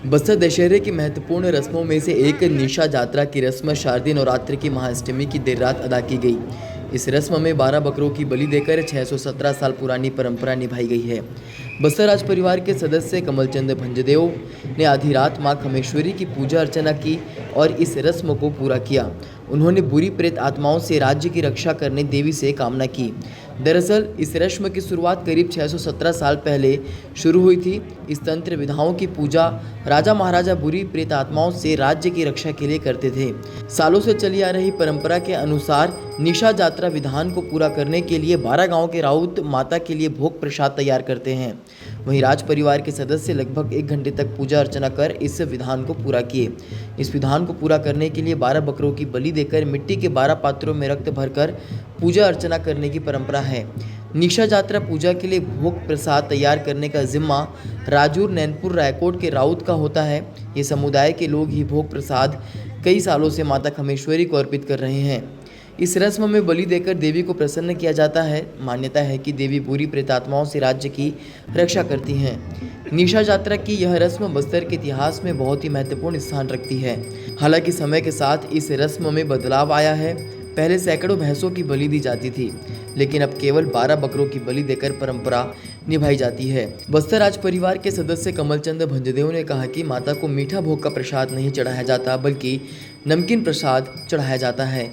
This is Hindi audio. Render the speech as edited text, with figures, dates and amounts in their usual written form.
बस्तर दशहरे की महत्वपूर्ण रस्मों में से एक निशा जात्रा की रस्म शारदीय नवरात्र की महाअष्टमी की देर रात अदा की गई। इस रस्म में 12 बकरों की बलि देकर 617 साल पुरानी परंपरा निभाई गई है। बस्तर राज परिवार के सदस्य कमलचंद भंजदेव ने आधी रात मां खमेश्वरी की पूजा अर्चना की और इस रस्म को पूरा किया। उन्होंने बुरी प्रेत आत्माओं से राज्य की रक्षा करने देवी से कामना की। दरअसल इस रस्म की शुरुआत करीब 617 साल पहले शुरू हुई थी। इस तंत्र विधाओं की पूजा राजा महाराजा बुरी प्रेत आत्माओं से राज्य की रक्षा के लिए करते थे। सालों से चली आ रही परंपरा के अनुसार निशा जात्रा विधान को पूरा करने के लिए 12 गांव के राउत माता के लिए भोग प्रसाद तैयार करते हैं। वहीं राज परिवार के सदस्य लगभग 1 घंटे तक पूजा अर्चना कर इस विधान को पूरा किए। इस विधान को पूरा करने के लिए 12 बकरों की बलि देकर मिट्टी के 12 पात्रों में रक्त भरकर पूजा अर्चना करने की परंपरा है। निशा जात्रा पूजा के लिए भोग प्रसाद तैयार करने का जिम्मा राजूर नैनपुर रायकोट के राउत का होता है। ये समुदाय के लोग ही भोग प्रसाद कई सालों से माता खमेश्वरी को अर्पित कर रहे हैं। इस रस्म में बलि देकर देवी को प्रसन्न किया जाता है। मान्यता है कि देवी बुरी प्रेतात्माओं से राज्य की रक्षा करती हैं। निशा जात्रा की यह रस्म बस्तर के इतिहास में बहुत ही महत्वपूर्ण स्थान रखती है। हालांकि समय के साथ इस रस्म में बदलाव आया है। पहले सैकड़ों भैंसों की बलि दी जाती थी, लेकिन अब केवल 12 बकरों की बलि देकर परंपरा निभाई जाती है। बस्तर राज परिवार के सदस्य कमलचंद भंजदेव ने कहा कि माता को मीठा भोग का प्रसाद नहीं चढ़ाया जाता, बल्कि नमकीन प्रसाद चढ़ाया जाता है।